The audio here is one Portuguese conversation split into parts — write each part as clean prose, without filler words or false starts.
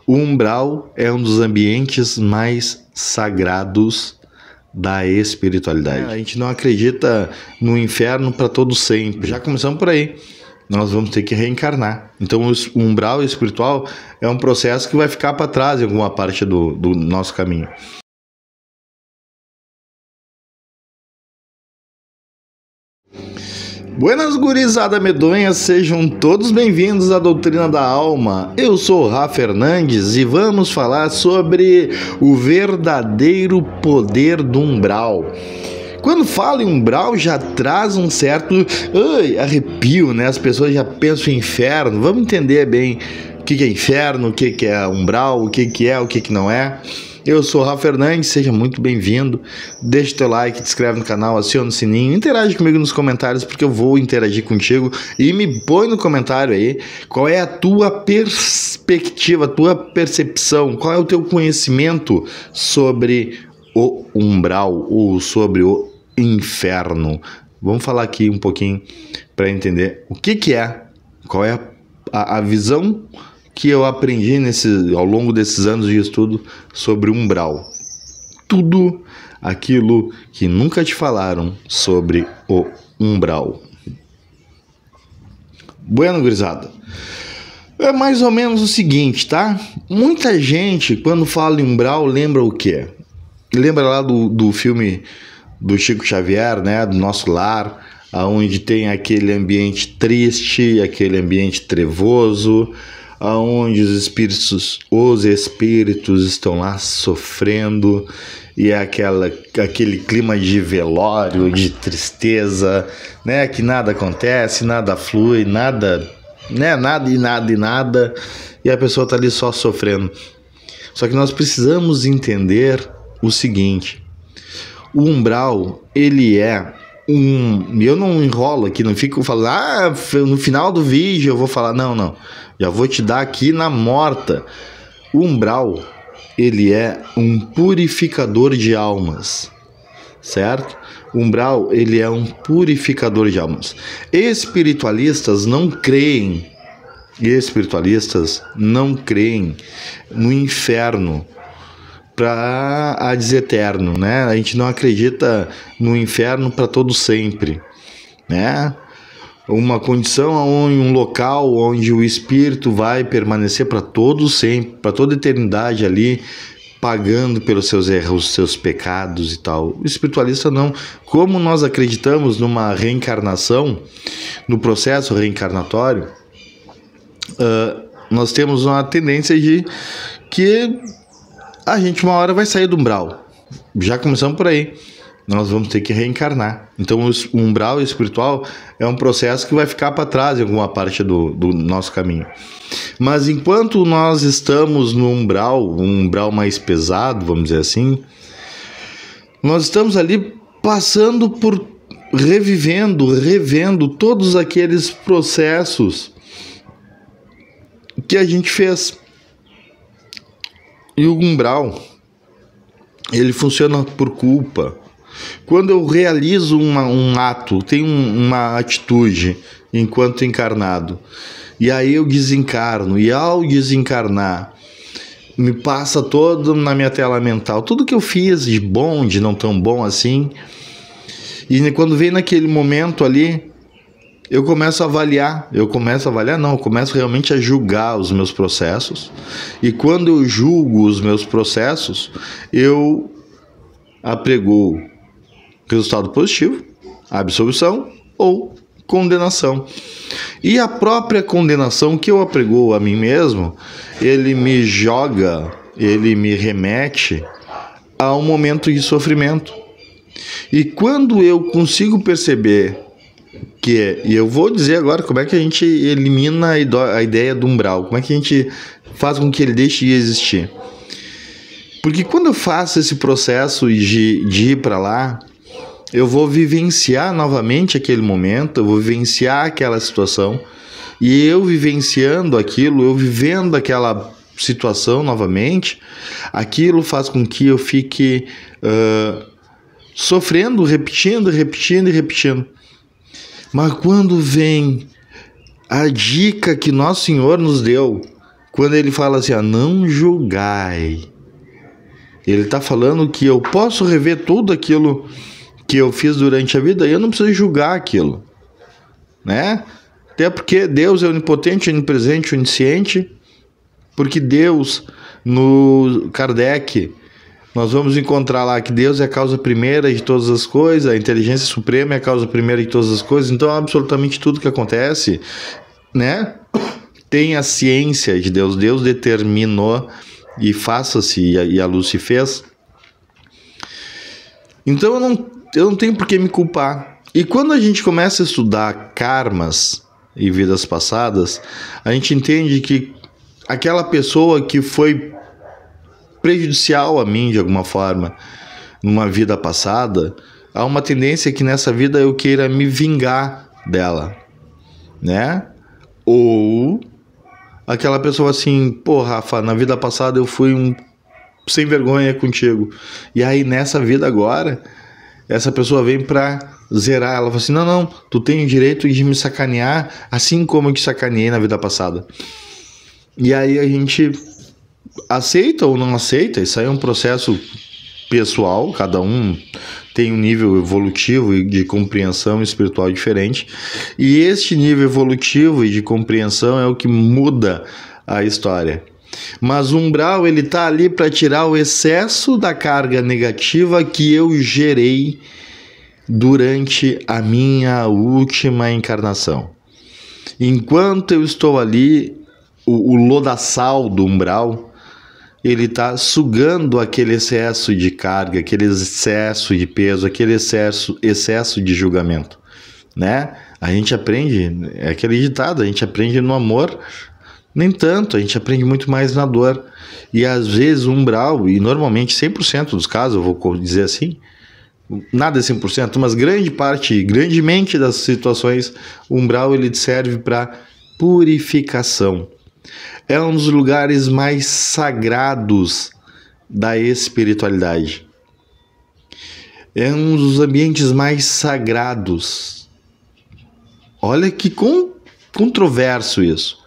O umbral é um dos ambientes mais sagrados da espiritualidade. A gente não acredita no inferno para todo sempre. Já começamos por aí. Nós vamos ter que reencarnar. Então o umbral espiritual é um processo que vai ficar para trás em alguma parte do nosso caminho. Buenas gurizada medonha, sejam todos bem-vindos à Doutrina da Alma. Eu sou o Rafa Fernandes e vamos falar sobre o verdadeiro poder do umbral. Quando fala em umbral já traz um certo arrepio, né? As pessoas já pensam em inferno. Vamos entender bem o que é inferno, o que é umbral, o que é, o que não é. Eu sou o Rafa Fernandes, seja muito bem-vindo. Deixa o teu like, te inscreve no canal, aciona o sininho, interage comigo nos comentários porque eu vou interagir contigo e me põe no comentário aí qual é a tua perspectiva, a tua percepção, qual é o teu conhecimento sobre o umbral ou sobre o inferno. Vamos falar aqui um pouquinho para entender o que é, qual é a visão que eu aprendi ao longo desses anos de estudo sobre umbral. Tudo aquilo que nunca te falaram sobre o umbral. Bueno, gurizada. É mais ou menos o seguinte, tá? Muita gente, quando fala em umbral, lembra o quê? Lembra lá do filme do Chico Xavier, né? Do Nosso Lar, onde tem aquele ambiente triste, aquele ambiente trevoso, aonde os espíritos estão lá sofrendo e é aquele clima de velório, de tristeza, né? Que nada acontece, nada flui, nada, né? Nada e a pessoa está ali só sofrendo. Só que nós precisamos entender o seguinte: o umbral, ele é eu não enrolo aqui, não fico falando, no final do vídeo eu vou falar, não, já vou te dar aqui na morta. O umbral, ele é um purificador de almas, certo? O umbral, ele é um purificador de almas. Espiritualistas não creem no inferno para dizer eterno, né? A gente não acredita no inferno para todo sempre, né? Uma condição um local onde o espírito vai permanecer para todo sempre, para toda eternidade ali, pagando pelos seus erros, seus pecados e tal. O espiritualista não. Como nós acreditamos numa reencarnação, no processo reencarnatório, nós temos uma tendência de que a gente uma hora vai sair do umbral. Já começamos por aí. Nós vamos ter que reencarnar. Então o umbral espiritual é um processo que vai ficar para trás em alguma parte do nosso caminho. Mas enquanto nós estamos no umbral, um umbral mais pesado, vamos dizer assim, nós estamos ali passando por revendo todos aqueles processos que a gente fez. E o umbral, ele funciona por culpa. Quando eu realizo um ato, tenho uma atitude enquanto encarnado, e aí eu desencarno, e ao desencarnar, me passa todo na minha tela mental, tudo que eu fiz de bom, de não tão bom assim, e quando vem naquele momento ali, eu começo realmente a julgar os meus processos. E quando eu julgo os meus processos, eu aprego resultado positivo, absolvição ou condenação. E a própria condenação que eu apregoo a mim mesmo, ele me remete a um momento de sofrimento. E quando eu consigo perceber e eu vou dizer agora como é que a gente elimina a ideia do umbral, como é que a gente faz com que ele deixe de existir. Porque quando eu faço esse processo de ir para lá, eu vou vivenciar novamente aquele momento, eu vou vivenciar aquela situação, e eu vivenciando aquilo, eu vivendo aquela situação novamente, aquilo faz com que eu fique sofrendo, repetindo. Mas quando vem a dica que Nosso Senhor nos deu quando ele fala assim, não julgai, ele está falando que eu posso rever tudo aquilo que eu fiz durante a vida e eu não preciso julgar aquilo, né? Até porque Deus é onipotente, onipresente, onisciente, porque Deus, no Kardec, nós vamos encontrar lá que Deus é a causa primeira de todas as coisas, a inteligência suprema é a causa primeira de todas as coisas, então absolutamente tudo que acontece, né, tem a ciência de Deus. Deus determinou e faça-se, e a luz se fez. Então eu não tenho por que me culpar. E quando a gente começa a estudar karmas e vidas passadas, a gente entende que aquela pessoa que foi prejudicial a mim de alguma forma numa vida passada, há uma tendência que nessa vida eu queira me vingar dela, né? Ou aquela pessoa assim, pô, Rafa, na vida passada eu fui um sem vergonha contigo, e aí nessa vida agora essa pessoa vem pra zerar. Ela fala assim, não, tu tem o direito de me sacanear assim como eu te sacaneei na vida passada. E aí a gente aceita ou não aceita, isso aí é um processo pessoal, cada um tem um nível evolutivo e de compreensão espiritual diferente, e este nível evolutivo e de compreensão é o que muda a história. Mas o umbral, ele tá ali para tirar o excesso da carga negativa que eu gerei durante a minha última encarnação. Enquanto eu estou ali, o lodaçal do umbral, ele está sugando aquele excesso de carga, aquele excesso de peso, aquele excesso de julgamento, né? A gente aprende, é aquele ditado, a gente aprende no amor, nem tanto, a gente aprende muito mais na dor. E às vezes o umbral, e normalmente 100% dos casos, eu vou dizer assim, nada é 100%, mas grandemente das situações, o umbral ele serve para purificação. É um dos lugares mais sagrados da espiritualidade. É um dos ambientes mais sagrados. Olha que controverso isso.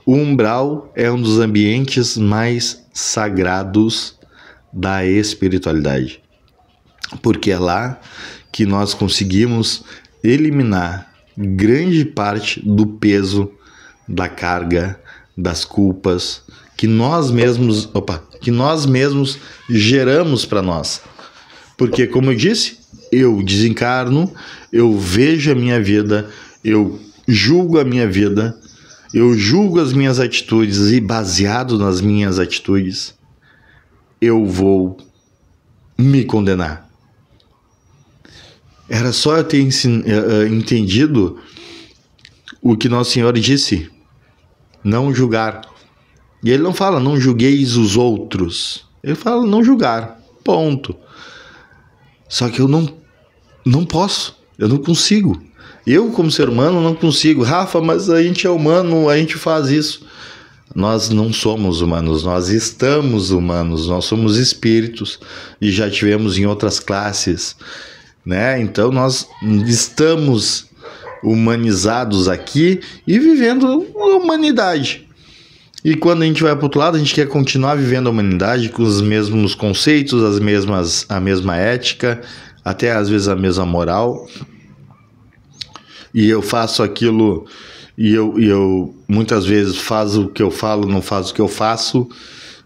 O umbral é um dos ambientes mais sagrados da espiritualidade. Porque é lá que nós conseguimos eliminar grande parte do peso, da carga, das culpas que nós mesmos geramos para nós. Porque, como eu disse, eu desencarno, eu vejo a minha vida, eu julgo a minha vida, eu julgo as minhas atitudes e, baseado nas minhas atitudes, eu vou me condenar. Era só eu ter entendido o que Nosso Senhor disse: não julgar. E ele não fala não julgueis os outros, ele fala não julgar, ponto. Só que eu não posso, eu não consigo. Eu, como ser humano, não consigo. Rafa, mas a gente é humano, a gente faz isso. Nós não somos humanos, nós estamos humanos, nós somos espíritos e já tivemos em outras classes, né? Então nós estamos humanizados aqui e vivendo a humanidade. E quando a gente vai para o outro lado, a gente quer continuar vivendo a humanidade com os mesmos conceitos, a mesma ética, até às vezes a mesma moral. E eu faço aquilo, e eu muitas vezes faço o que eu falo, não faço o que eu faço,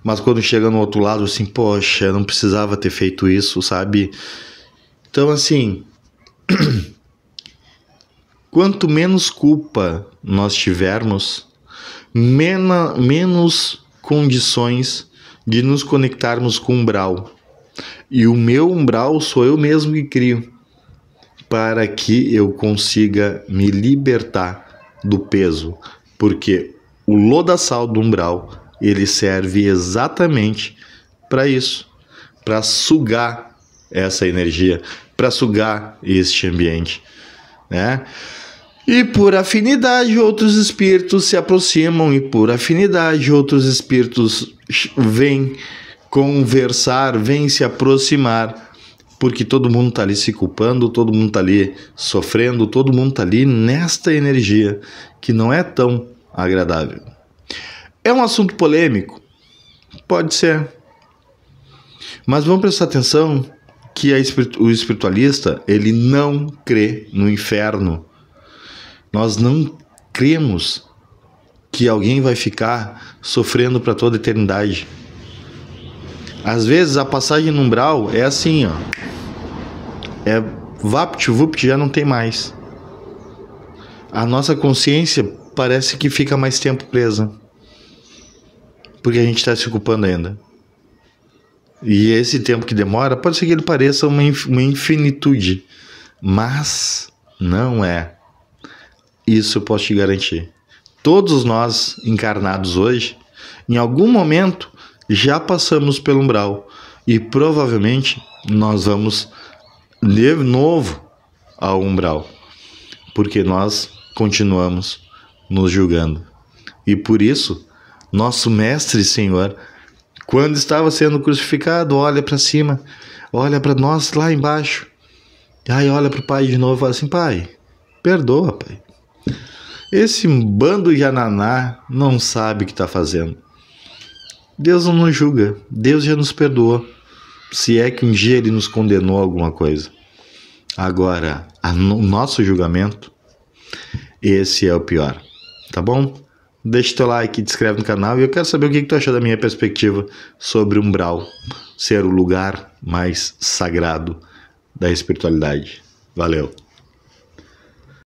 mas quando chega no outro lado, assim, poxa, eu não precisava ter feito isso, sabe? Então, assim, quanto menos culpa nós tivermos, menos condições de nos conectarmos com o umbral. E o meu umbral sou eu mesmo que crio, para que eu consiga me libertar do peso. Porque o lodaçal do umbral, ele serve exatamente para isso, para sugar essa energia, para sugar este ambiente, né? E por afinidade outros espíritos se aproximam, e por afinidade outros espíritos vêm conversar, vêm se aproximar, porque todo mundo está ali se culpando, todo mundo está ali sofrendo, todo mundo está ali nesta energia que não é tão agradável. É um assunto polêmico? Pode ser. Mas vamos prestar atenção que o espiritualista, ele não crê no inferno. Nós não cremos que alguém vai ficar sofrendo para toda a eternidade. Às vezes a passagem no umbral é assim, ó. É vapt-vupt, já não tem mais. A nossa consciência parece que fica mais tempo presa. Porque a gente está se ocupando ainda. E esse tempo que demora, pode ser que ele pareça uma infinitude. Mas não é. Isso eu posso te garantir. Todos nós encarnados hoje, em algum momento, já passamos pelo umbral. E provavelmente nós vamos de novo ao umbral. Porque nós continuamos nos julgando. E por isso, nosso Mestre Senhor, quando estava sendo crucificado, olha para cima, olha para nós lá embaixo. Aí olha para o Pai de novo e fala assim: Pai, perdoa, Pai. Esse bando de ananá não sabe o que está fazendo. Deus não nos julga, Deus já nos perdoou. Se é que um dia Ele nos condenou a alguma coisa. Agora, o nosso julgamento, esse é o pior, tá bom? Deixa teu like, te inscreve no canal e eu quero saber o que tu achou da minha perspectiva sobre o umbral ser o lugar mais sagrado da espiritualidade. Valeu!